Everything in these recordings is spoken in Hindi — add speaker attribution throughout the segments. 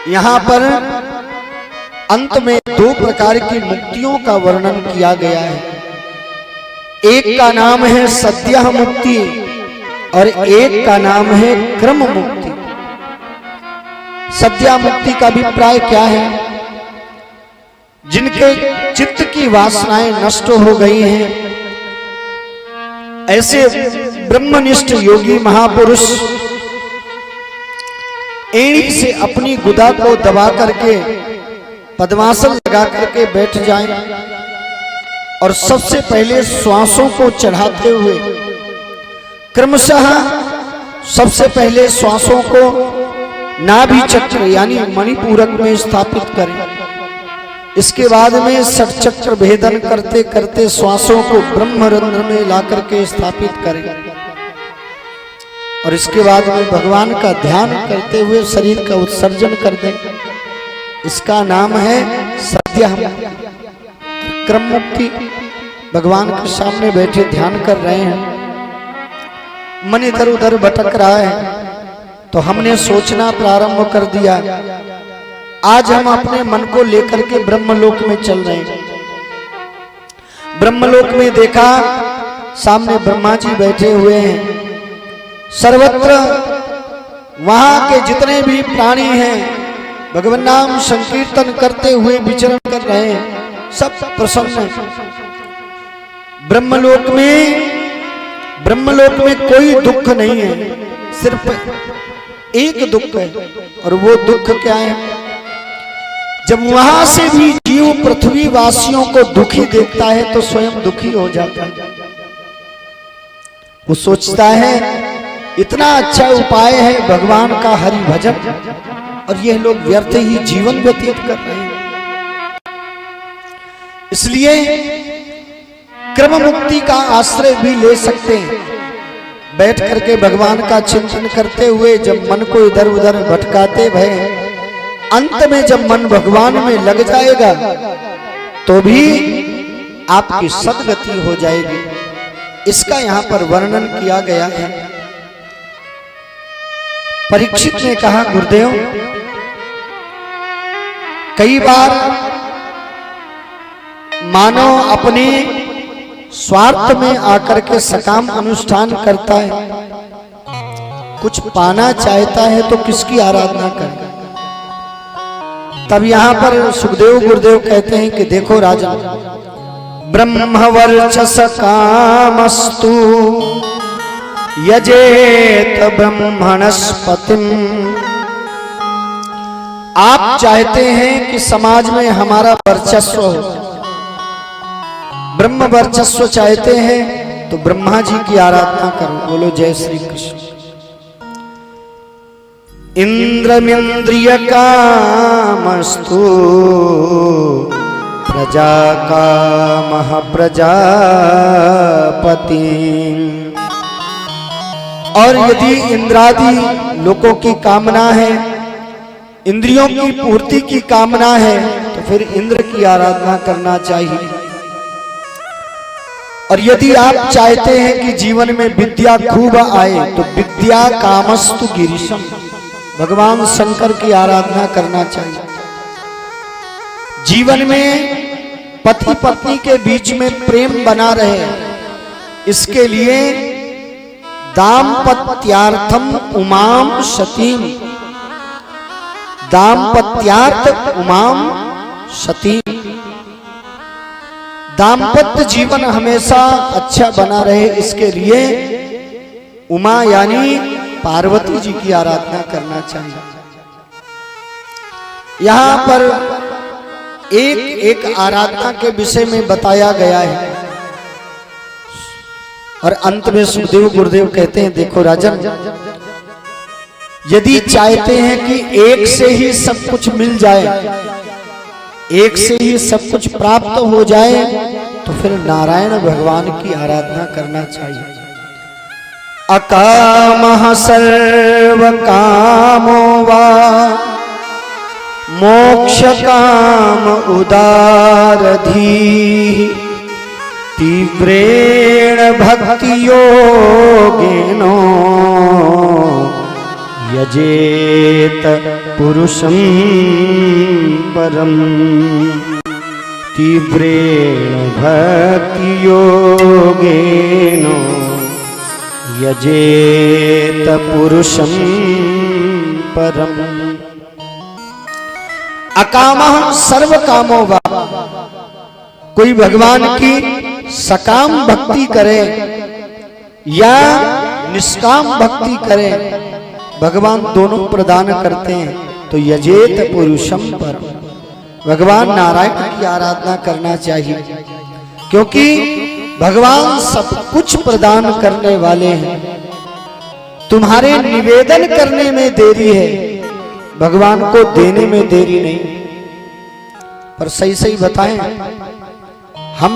Speaker 1: यहाँ पर अंत में दो प्रकार की मुक्तियों का वर्णन किया गया है। एक का नाम है सद्यः मुक्ति और एक का नाम है क्रम मुक्ति। सद्या मुक्ति का अभिप्राय क्या है? जिनके चित्त की वासनाएं नष्ट हो गई हैं, ऐसे ब्रह्मनिष्ठ योगी महापुरुष एड़ी से अपनी गुदा को दबा करके पद्मासन लगा करके बैठ जाएं और सबसे पहले श्वासों को चढ़ाते हुए क्रमशः सबसे पहले श्वासों को नाभि चक्र यानी मणिपूरक में स्थापित करें। इसके बाद में षट चक्र भेदन करते करते श्वासों को ब्रह्मरंध्र में ला करके स्थापित करें और इसके बाद में भगवान का ध्यान करते हुए शरीर का उत्सर्जन कर दें। इसका नाम है सद्यः क्रम मुक्ति। भगवान के सामने बैठे ध्यान कर रहे हैं, मन इधर उधर भटक रहा है तो हमने सोचना प्रारंभ कर दिया। आज हम अपने मन को लेकर के ब्रह्मलोक में चल रहे हैं। ब्रह्मलोक में देखा सामने ब्रह्मा जी बैठे हुए हैं। सर्वत्र वहां के जितने भी प्राणी हैं भगवान नाम संकीर्तन करते हुए विचरण कर रहे हैं, सब प्रसन्न हैं। ब्रह्मलोक में कोई दुख नहीं है, सिर्फ एक दुख है और वो दुख क्या है? जब वहां से भी जीव पृथ्वी वासियों को दुखी देखता है तो स्वयं दुखी हो जाता है। वो सोचता है इतना अच्छा उपाय है भगवान का हरि भजन और ये लोग व्यर्थ ही जीवन व्यतीत कर रहे हैं। इसलिए क्रम मुक्ति का आश्रय भी ले सकते हैं। बैठ करके भगवान का चिंतन करते हुए जब मन को इधर उधर भटकाते भय अंत में जब मन भगवान में लग जाएगा तो भी आपकी सद्गति हो जाएगी। इसका यहाँ पर वर्णन किया गया है। परीक्षित ने कहा, गुरुदेव कई बार मानव अपने स्वार्थ में आकर के सकाम अनुष्ठान करता है, कुछ पाना चाहता है तो किसकी आराधना करे? तब यहाँ पर सुखदेव गुरुदेव कहते हैं कि देखो राजा, ब्रह्मवर्चस कामस्तु यजेत ब्रह्मणस्पतिम। आप चाहते हैं कि समाज में हमारा वर्चस्व हो, ब्रह्म वर्चस्व चाहते हैं तो ब्रह्मा जी की आराधना करो। बोलो जय श्री कृष्ण। इंद्रमिंद्रिय कामस्तु प्रजा कामः प्रजापति। और यदि इंद्रादि लोगों की कामना है, इंद्रियों की पूर्ति की कामना है तो फिर इंद्र की आराधना करना चाहिए। और यदि आप चाहते हैं कि जीवन में विद्या खूब आए तो विद्या कामस्तु गिरीशम, भगवान शंकर की आराधना करना चाहिए। जीवन में पति पत्नी के बीच में प्रेम बना रहे, इसके लिए दाम्पत्यार्थम उमाम सतीम, दाम्पत्यार्थ उमाम सतीम। दाम्पत्य जीवन हमेशा अच्छा बना रहे, इसके लिए उमा यानी पार्वती जी की आराधना करना चाहिए। यहाँ पर एक एक आराधना के विषय में बताया गया है और अंत में सुखदेव गुरुदेव कहते हैं, देखो राजन, यदि चाहते हैं कि एक से ही सब कुछ मिल जाए, एक से ही सब कुछ प्राप्त हो जाए तो फिर नारायण भगवान की आराधना करना चाहिए। अकामः सर्व कामो वा मोक्ष काम उदारधी तीव्रेण भक्ति योगेनो यजेत पुरुषं परम तीव्रेण भक्ति योगेन यजेत पुरुषं परम। अकामः सर्व कामो वा, कोई भगवान की सकाम भक्ति करे या निष्काम भक्ति करे, भगवान दोनों प्रदान करते हैं। तो यजेत पुरुषम परम, भगवान नारायण की आराधना करना चाहिए, क्योंकि भगवान सब कुछ प्रदान करने वाले हैं। तुम्हारे निवेदन करने में देरी है, भगवान को देने में देरी नहीं। पर सही सही बताएं, हम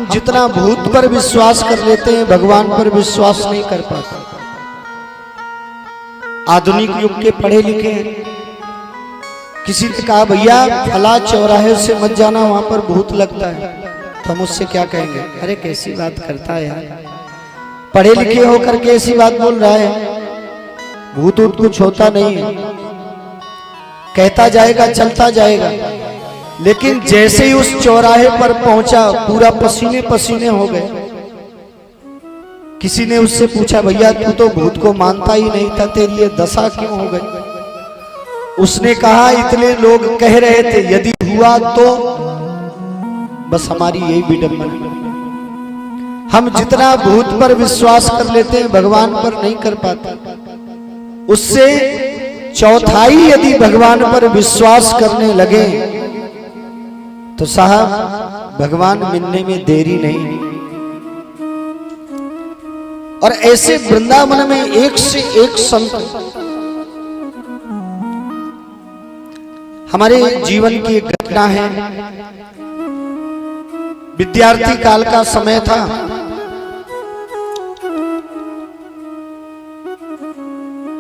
Speaker 1: जितना भूत पर विश्वास कर लेते हैं, भगवान पर विश्वास नहीं कर पाते। आधुनिक युग के पढ़े लिखे किसी ने कहा भैया फला चौराहे से मत जाना, वहां पर भूत लगता है, तो हम उससे क्या कहेंगे, अरे कैसी बात करता है यार, पढ़े लिखे होकर के ऐसी बात बोल रहा है, भूत ऊत कुछ होता नहीं है, कहता जाएगा चलता जाएगा। लेकिन जैसे ही उस चौराहे पर पहुंचा पूरा पसीने पसीने हो गए। किसी ने उससे पूछा भैया तू तो भूत को मानता ही नहीं था, तेरी ये दशा क्यों हो गई? उसने कहा इतने लोग कह रहे थे, यदि हुआ तो बस हमारी यही विडंबना। हम जितना भूत पर विश्वास कर लेते हैं, भगवान पर नहीं कर पाते। उससे चौथाई यदि भगवान पर विश्वास करने लगे तो साहब भगवान मिलने में देरी नहीं। और ऐसे वृंदावन में एक से एक संत हमारे जीवन की एक घटना है। विद्यार्थी काल का समय था,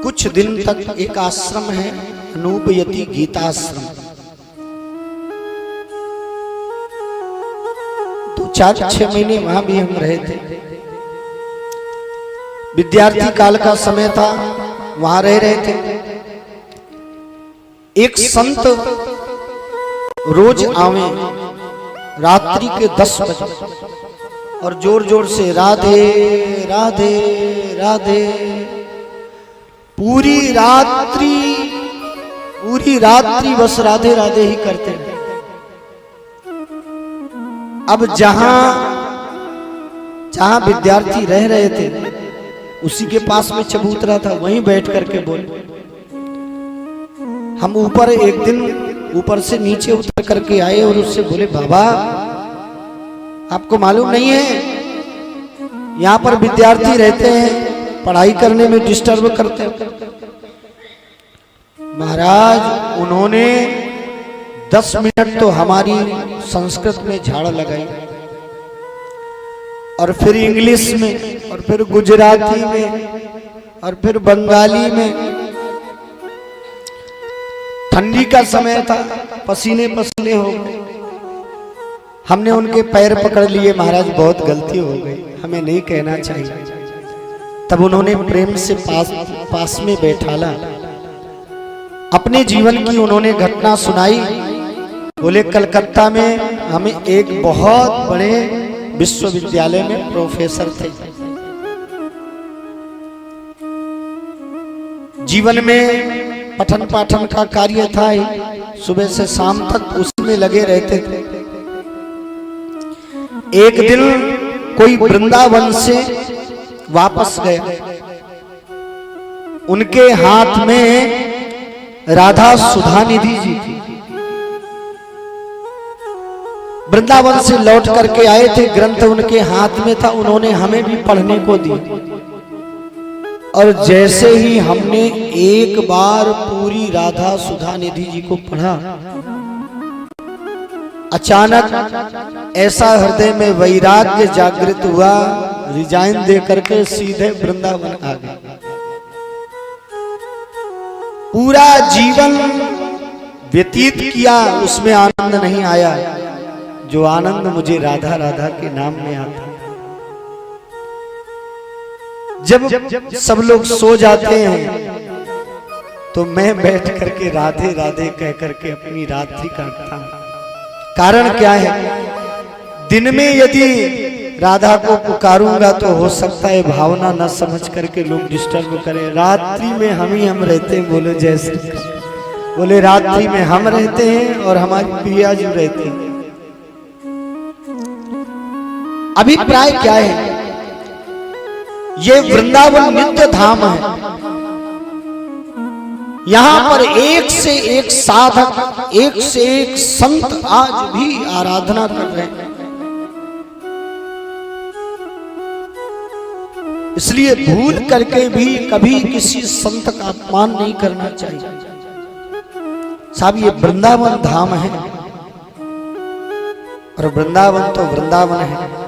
Speaker 1: कुछ दिन तक एक आश्रम है अनूपयति गीताश्रम, 4-6 महीने वहां भी हम रहे थे। विद्यार्थी काल का समय था, वहां रह रहे थे। एक संत रोज आवे रात्रि के 10 बजे और जोर जोर से राधे राधे राधे, पूरी रात्रि बस राधे राधे ही करते हैं। अब जहां विद्यार्थी रह रहे थे उसी के पास में चबूतरा था, वहीं बैठ करके बोले। हम एक दिन ऊपर से नीचे उतर करके आए और उससे बोले बाबा आपको मालूम नहीं है यहाँ पर विद्यार्थी रहते हैं, पढ़ाई करने में डिस्टर्ब करते हैं। महाराज उन्होंने 10 मिनट तो हमारी संस्कृत में झाड़ लगाई, और फिर इंग्लिश में, और फिर गुजराती में, और फिर बंगाली में। ठंडी का समय था, पसीने पसीने हो गए। हमने उनके पैर पकड़ लिए, महाराज बहुत गलती हो गई, हमें नहीं कहना चाहिए। तब उन्होंने प्रेम से पास में बैठाला, अपने जीवन की उन्होंने घटना सुनाई। बोले कलकत्ता में हमें एक बहुत बड़े विश्वविद्यालय में प्रोफेसर थे, जीवन में पठन पाठन का कार्य था ही, सुबह से शाम तक उसमें लगे रहते थे। एक दिन कोई वृंदावन से वापस गया, उनके हाथ में राधा सुधानिधि जी थी। वृंदावन से लौट करके आए थे, ग्रंथ उनके हाथ में था, उन्होंने हमें भी पढ़ने को दिया। और जैसे ही हमने एक बार पूरी राधा सुधानिधि जी को पढ़ा, अचानक ऐसा हृदय में वैराग्य जागृत हुआ, रिजाइन दे करके सीधे वृंदावन आ गए। पूरा जीवन व्यतीत किया, उसमें आनंद नहीं आया जो आनंद मुझे राधा राधा के नाम में आता। जब सब लोग सो जाते हैं तो मैं बैठ करके राधे राधे कह करके अपनी रात्रि काटता हूं। कारण क्या है? दिन में यदि राधा को पुकारूंगा तो हो सकता है भावना न समझ करके लोग डिस्टर्ब करें। रात्रि में हम ही हम रहते हैं। बोले जय श्री कृष्ण। बोले रात्रि में हम रहते हैं और हमारी प्रिया जी रहते हैं। अभिप्राय क्या है? ये वृंदावन नित्य धाम है। यहां पर एक से एक साधक, एक से एक संत आज भी आराधना कर रहे हैं। इसलिए भूल करके भी कभी किसी संत का अपमान नहीं करना चाहिए। साहब ये वृंदावन धाम है और वृंदावन तो वृंदावन है।